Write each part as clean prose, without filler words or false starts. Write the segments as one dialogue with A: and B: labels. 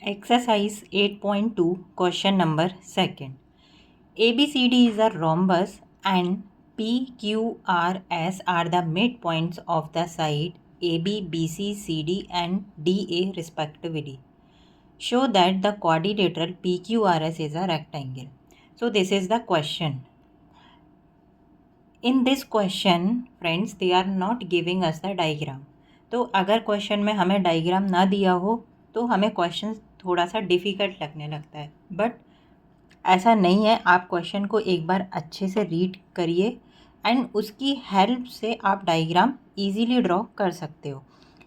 A: Exercise 8.2 question number 2. ABCD is a rhombus and PQRS are the midpoints of the side AB, BC, CD and DA respectively. Show that the quadrilateral PQRS is a rectangle. So this is the question. In this question, friends, they are not giving us the diagram. तो अगर question में हमें diagram ना दिया हो तो हमें question थोड़ा सा डिफ़िकल्ट लगने लगता है, बट ऐसा नहीं है। आप क्वेश्चन को एक बार अच्छे से रीड करिए एंड उसकी हेल्प से आप डायग्राम इजीली ड्रॉ कर सकते हो।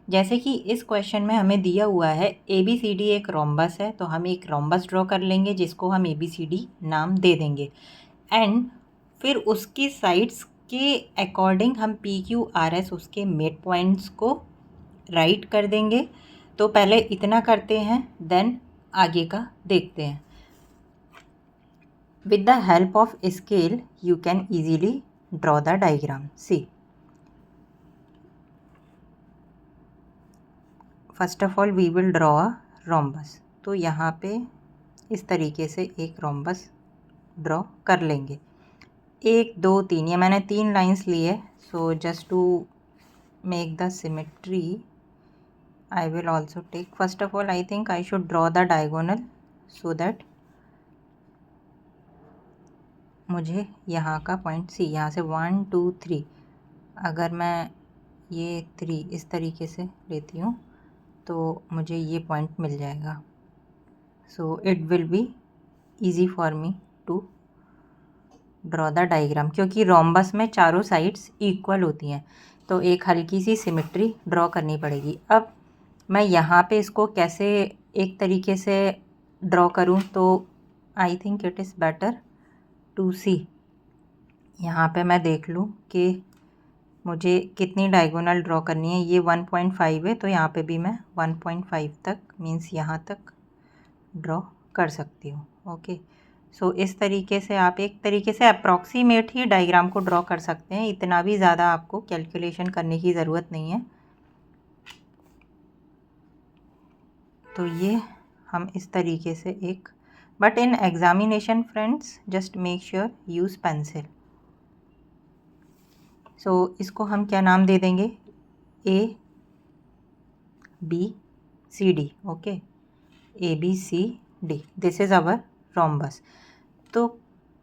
A: जैसे कि इस क्वेश्चन में हमें दिया हुआ है ABCD एक रोम्बस है, तो हम एक रोम्बस ड्रॉ कर लेंगे जिसको हम ABCD नाम दे देंगे एंड फिर उसकी साइड्स के अकॉर्डिंग हम PQRS उसके मिड पॉइंट्स को राइट कर देंगे। तो पहले इतना करते हैं, देन आगे का देखते हैं। With the help of scale, you can easily draw the diagram. See, first of all we will draw a rhombus. तो यहाँ पे इस तरीके से एक rhombus ड्रॉ कर लेंगे। 1 2 3, ये मैंने 3 लाइंस लिए। So just to make the symmetry I will also take, first of all I think I should draw the diagonal so that मुझे यहाँ का पॉइंट सी, यहाँ से 1 2 3, अगर मैं ये 3 इस तरीके से लेती हूँ तो मुझे ये पॉइंट मिल जाएगा। So it will be easy for me to draw the diagram, क्योंकि रोम्बस में चारों साइड्स इक्वल होती हैं तो एक हल्की सी सिमेट्री ड्रॉ करनी पड़ेगी। अब मैं यहाँ पे इसको कैसे एक तरीके से ड्रॉ करूँ, तो I think it is better to see. यहाँ पे मैं देख लूँ कि मुझे कितनी डायगोनल ड्रॉ करनी है। ये 1.5 है तो यहाँ पे भी मैं 1.5 तक मीन्स यहाँ तक ड्रॉ कर सकती हूँ। ओके, सो इस तरीके से आप एक तरीके से अप्रॉक्सीमेट ही डायग्राम को ड्रॉ कर सकते हैं। इतना भी ज़्यादा आपको कैलकुलेशन करने की ज़रूरत नहीं है। तो ये हम इस तरीके से एक, but in examination friends just make sure use pencil. So इसको हम क्या नाम दे देंगे, ABCD। Okay, ABCD, this is our rhombus. तो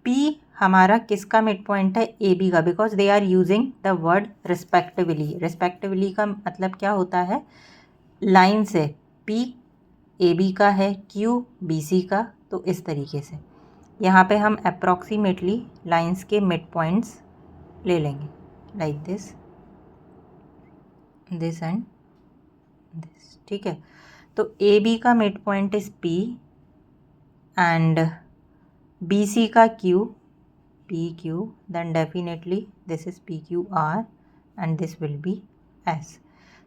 A: P हमारा किसका मिड पॉइंट है, AB का, because they are using the word respectively. Respectively का मतलब क्या होता है, लाइन से P AB का है, Q BC का। तो इस तरीके से यहाँ पे हम अप्रॉक्सीमेटली लाइंस के मिड पॉइंट्स ले लेंगे, लाइक दिस एंड दिस। ठीक है, तो AB का mid point is P and BC का Q, PQ, then definitely this is PQR and this will be S.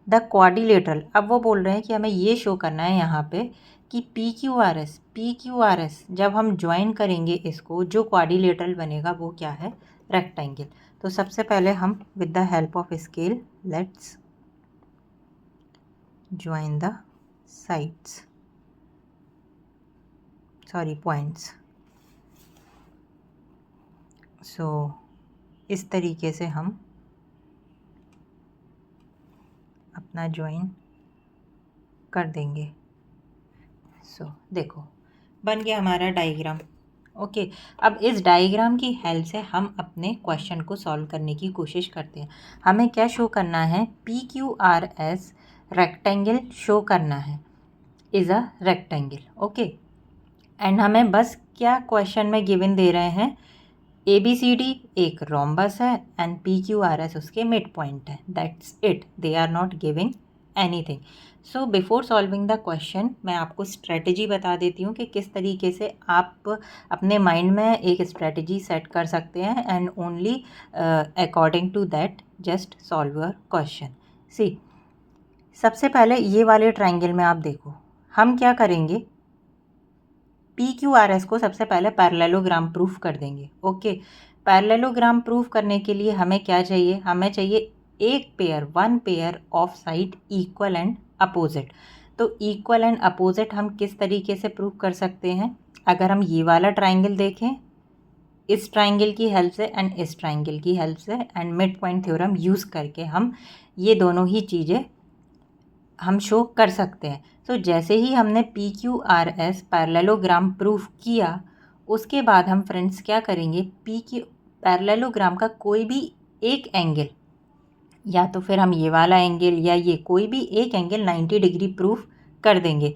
A: The quadrilateral, अब वो बोल रहे हैं कि हमें ये शो करना है यहाँ पे कि PQRS जब हम ज्वाइन करेंगे इसको, जो क्वाड्रिलेटरल बनेगा वो क्या है, रेक्टेंगल। तो सबसे पहले हम with the help of scale let's join the sides, sorry points. So इस तरीके से हम अपना ज्वाइन कर देंगे। सो देखो बन गया हमारा डायग्राम। ओके, अब इस डायग्राम की हेल्प से हम अपने क्वेश्चन को सॉल्व करने की कोशिश करते हैं। हमें क्या शो करना है, PQRS रेक्टेंगल शो करना है, is a rectangle. Okay, and हमें बस क्या क्वेश्चन में गिवन दे रहे हैं, ABCD एक रोम्बस है एंड PQRS उसके मिड पॉइंट है, that's it. They are not giving anything. So before solving the question मैं आपको स्ट्रेटजी बता देती हूँ कि किस तरीके से आप अपने माइंड में एक स्ट्रेटजी सेट कर सकते हैं and only according to that just solve your question. See, सबसे पहले ये वाले ट्रायंगल में आप देखो, हम क्या करेंगे, PQRS को सबसे पहले पैरेललोग्राम प्रूफ कर देंगे। ओके, पैरेललोग्राम प्रूफ करने के लिए हमें क्या चाहिए, हमें चाहिए एक pair, 1 pair of side equal and opposite. तो इक्वल एंड अपोजिट हम किस तरीके से प्रूव कर सकते हैं? अगर हम ये वाला ट्राइंगल देखें इस ट्राइंगल की हेल्प से एंड इस ट्राइंगल की हेल्प से and mid point theorem use करके हम ये दोनों ही चीज़ें हम शो कर सकते हैं। तो जैसे ही हमने PQRS पैरेललोग्राम प्रूफ किया, उसके बाद हम फ्रेंड्स क्या करेंगे, PQ पैरेललोग्राम का कोई भी एक एंगल, या तो फिर हम ये वाला एंगल या ये कोई भी एक एंगल 90 डिग्री प्रूफ कर देंगे।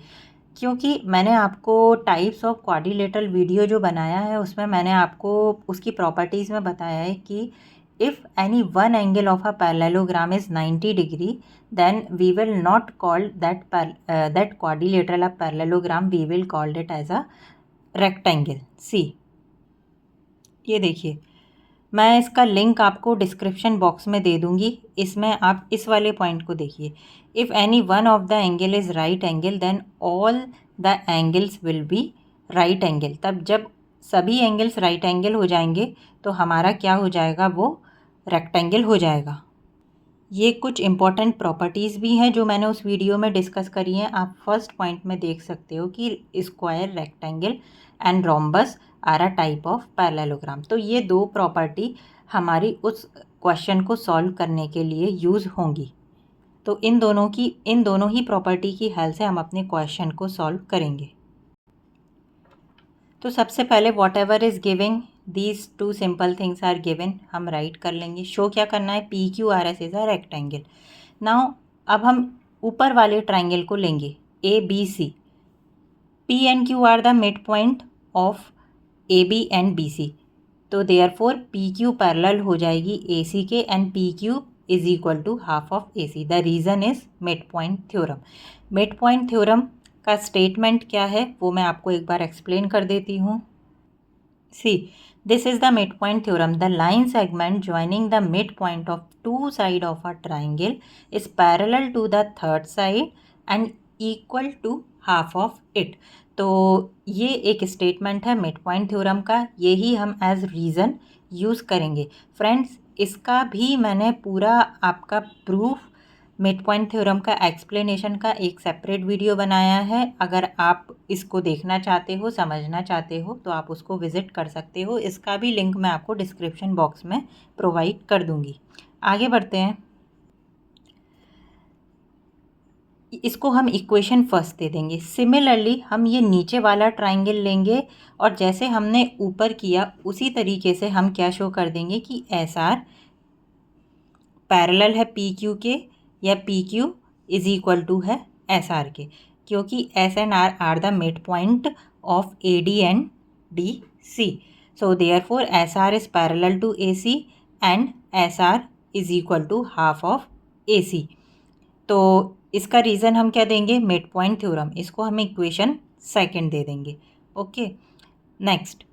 A: क्योंकि मैंने आपको टाइप्स ऑफ क्वाड्रिलेटरल वीडियो जो बनाया है उसमें मैंने आपको उसकी प्रॉपर्टीज़ में बताया है कि if any one angle of a parallelogram is 90 degree then we will not call that quadrilateral of parallelogram, we will call it as a rectangle। see ये देखिए, मैं इसका लिंक आपको डिस्क्रिप्शन बॉक्स में दे दूंगी। इसमें आप इस वाले पॉइंट को देखिए, if any one of the angle is right angle then all the angles will be right angle. तब जब सभी एंगल्स राइट एंगल हो जाएंगे तो हमारा क्या हो जाएगा, वो रेक्टेंगल हो जाएगा। ये कुछ इम्पॉर्टेंट प्रॉपर्टीज़ भी हैं जो मैंने उस वीडियो में डिस्कस करी हैं। आप फर्स्ट पॉइंट में देख सकते हो कि square, rectangle and rhombus are a type of parallelogram. तो ये दो प्रॉपर्टी हमारी उस क्वेश्चन को सॉल्व करने के लिए यूज़ होंगी। तो इन दोनों ही प्रॉपर्टी की हेल्प से हम अपने क्वेश्चन को सॉल्व करेंगे। तो सबसे पहले whatever is giving, these two simple things are given, हम राइट कर लेंगे। शो क्या करना है, PQRS is a rectangle. Now अब हम ऊपर वाले ट्राइंगल को लेंगे ABC। P and Q are the mid point of AB and BC। तो देयरफॉर PQ पैरेलल हो जाएगी AC के and PQ is equal to half of AC। The reason is mid point theorem. Mid point theorem का statement क्या है वो मैं आपको एक बार एक्सप्लेन कर देती हूँ। See, this is the mid point theorem, the line segment joining the mid point of two side of a triangle is parallel to the third side and equal to half of it. तो ये एक statement है mid point theorem का, यही हम as reason use करेंगे। Friends, इसका भी मैंने पूरा आपका प्रूफ मिड पॉइंट थ्योरम का एक्सप्लेनेशन का एक सेपरेट वीडियो बनाया है। अगर आप इसको देखना चाहते हो, समझना चाहते हो तो आप उसको विज़िट कर सकते हो। इसका भी लिंक मैं आपको डिस्क्रिप्शन बॉक्स में प्रोवाइड कर दूंगी। आगे बढ़ते हैं। इसको हम इक्वेशन फर्स्ट दे देंगे। सिमिलरली हम ये नीचे वाला ट्राइंगल लेंगे और जैसे हमने ऊपर किया उसी तरीके से हम क्या शो कर देंगे कि SR पैरेलल है PQ के या PQ इज इक्वल टू है SR के, क्योंकि S and R are the mid point of AD and DC। So therefore SR is parallel to AC and SR is equal to half of AC। तो इसका reason हम क्या देंगे, mid point theorem. इसको हम equation second दे देंगे। Okay, next,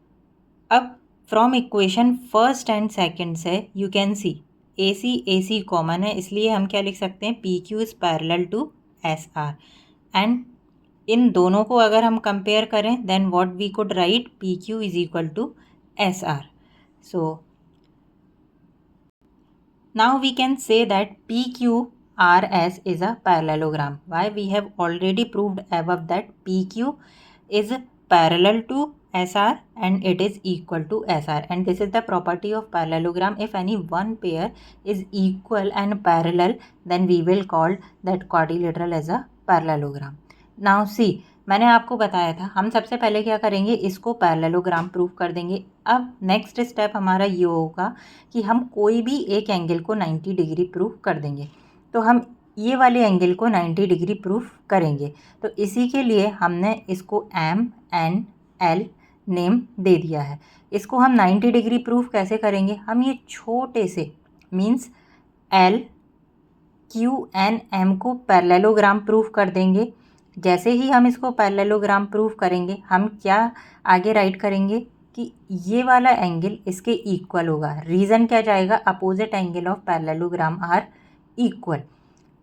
A: अब from equation first and second से you can see AC common है, इसलिए हम क्या लिख सकते हैं, PQ is parallel to SR and इन दोनों को अगर हम कंपेयर करें then what we could write, PQ is equal to SR। So now we can say that PQRS is a parallelogram. Why? We have already proved above that PQ is parallel to SR and it is equal to SR, and this is the property of parallelogram. If any one pair is equal and parallel then we will call that quadrilateral as a parallelogram. Now see, मैंने आपको बताया था हम सबसे पहले क्या करेंगे, इसको पैरेललोग्राम प्रूफ कर देंगे। अब नेक्स्ट स्टेप हमारा ये होगा कि हम कोई भी एक एंगल को 90 डिग्री प्रूफ कर देंगे। तो हम ये वाले एंगल को 90 डिग्री प्रूफ करेंगे। तो इसी के लिए हमने इसको MNL नेम दे दिया है। इसको हम 90 डिग्री प्रूफ कैसे करेंगे, हम ये छोटे से मीन्स LQNM को पैरेललोग्राम प्रूफ कर देंगे। जैसे ही हम इसको पैरेललोग्राम प्रूफ करेंगे हम क्या आगे राइट करेंगे कि ये वाला एंगल इसके इक्वल होगा। रीज़न क्या जाएगा, opposite angle of parallelogram are equal.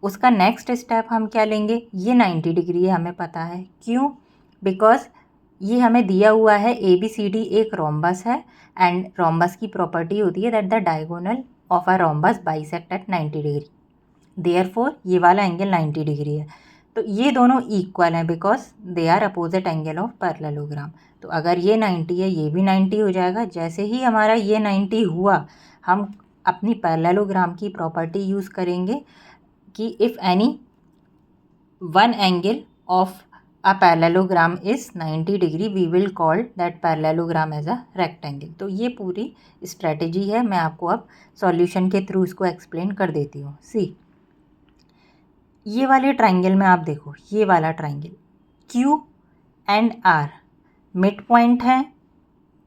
A: उसका नेक्स्ट स्टेप हम क्या लेंगे, ये 90 डिग्री है हमें पता है, क्यों, बिकॉज ये हमें दिया हुआ है ABCD एक रोम्बस है एंड रोम्बस की प्रॉपर्टी होती है that the diagonal of a rhombus bisect at 90 degree. Therefore ये वाला एंगल 90 डिग्री है। तो ये दोनों इक्वल हैं because they are opposite angle of parallelogram. तो अगर ये 90 है ये भी 90 हो जाएगा। जैसे ही हमारा ये 90 हुआ हम अपनी पैरेललोग्राम की प्रॉपर्टी यूज़ करेंगे कि if any one angle of a parallelogram is 90 degree we will call that parallelogram as a rectangle। तो ये पूरी स्ट्रेटेजी है, मैं आपको अब सॉल्यूशन के थ्रू इसको एक्सप्लेन कर देती हूँ। सी ये वाले ट्राइंगल में आप देखो, ये वाला triangle Q and R mid point है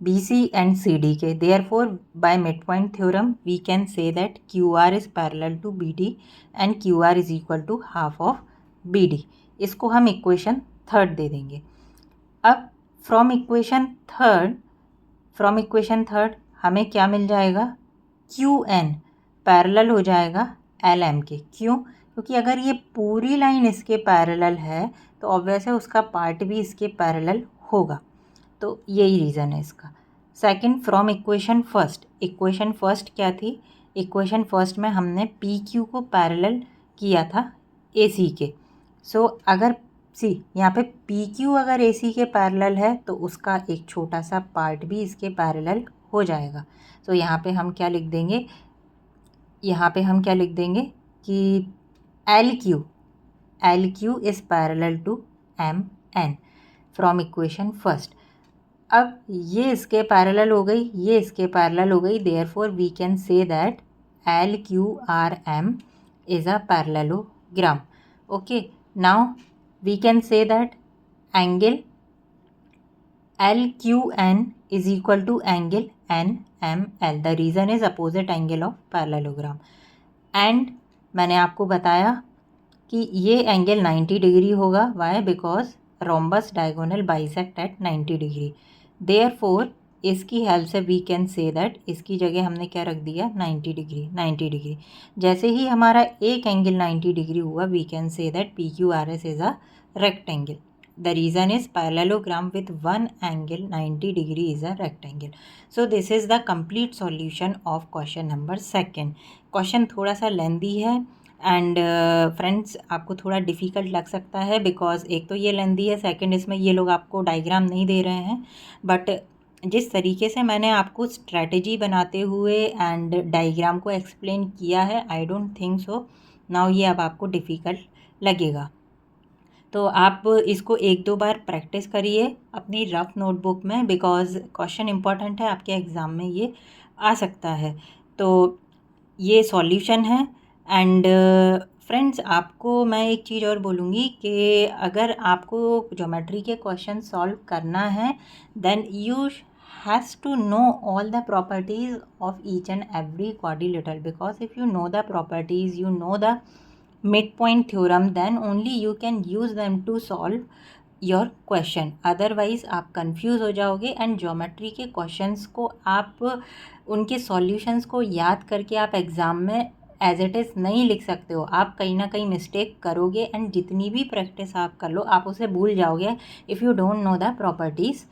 A: BC एंड CD के, therefore by mid point theorem we can say that QR is parallel to BD and QR is equal to half of BD। इसको हम equation third दे देंगे। अब from equation third हमें क्या मिल जाएगा, QN parallel हो जाएगा LM के। क्यों? क्योंकि अगर ये पूरी लाइन इसके पैरेलल है तो ऑब्वियस है उसका पार्ट भी इसके पैरेलल होगा। तो यही रीज़न है इसका। सेकंड, फ्रॉम इक्वेशन फर्स्ट क्या थी, इक्वेशन फर्स्ट में हमने PQ को पैरेलल किया था AC के। सो अगर यहाँ पे PQ अगर AC के पैरेलल है तो उसका एक छोटा सा पार्ट भी इसके पैरेलल हो जाएगा। सो यहाँ पे हम क्या लिख देंगे, कि LQ is parallel to MN from equation first. अब ये इसके पैरेलल हो गई, ये इसके पैरेलल हो गई, therefore we can say that LQRM is a parallelogram. Okay, now we can say that angle LQN is equal to angle NML. The reason is opposite angle of parallelogram. And मैंने आपको बताया कि ये angle 90 degree होगा। Why? Because rhombus diagonal bisect at 90 degree. Therefore इसकी help से we can say that इसकी जगह हमने क्या रख दिया, 90 डिग्री। जैसे ही हमारा एक एंगल 90 डिग्री हुआ we can say that PQRS is a rectangle. The reason is parallelogram with one angle 90 degree is a rectangle. So this is the complete solution of question number 2. Question थोड़ा सा लेंदी है and friends आपको थोड़ा difficult लग सकता है because एक तो ये लेंदी है, सेकंड इसमें ये लोग आपको डायग्राम नहीं दे रहे हैं। बट जिस तरीके से मैंने आपको स्ट्रैटेजी बनाते हुए एंड डायग्राम को एक्सप्लेन किया है, I don't think so now ये अब आपको डिफ़िकल्ट लगेगा। तो आप इसको 1-2 बार प्रैक्टिस करिए अपनी रफ नोटबुक में, बिकॉज क्वेश्चन इम्पॉर्टेंट है, आपके एग्ज़ाम में ये आ सकता है। तो ये सॉल्यूशन है। एंड फ्रेंड्स आपको मैं एक चीज़ और बोलूँगी कि अगर आपको ज्योमेट्री के क्वेश्चन सॉल्व करना है then you has to know all the properties of each and every quadrilateral, because if you know the properties, you know the midpoint theorem, then only you can use them to solve your question. otherwise आप confuse हो जाओगे and geometry के questions को आप उनके solutions को याद करके आप एग्ज़ाम में एज इट इज़ नहीं लिख सकते हो। आप कहीं ना कहीं मिस्टेक करोगे एंड जितनी भी प्रैक्टिस आप कर लो आप उसे भूल जाओगे if you don't know the properties.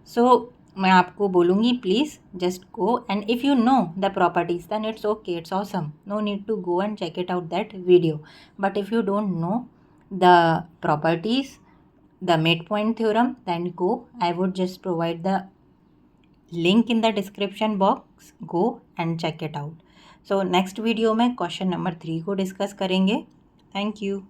A: So मैं आपको बोलूँगी please just go and if you know the properties than it's okay, it's awesome, no need to go and check it out that video. But if you don't know the properties, the mid point theorem, then go, I would just provide the link in the description box, go and check it out. So next video में question number 3 को discuss करेंगे। Thank you.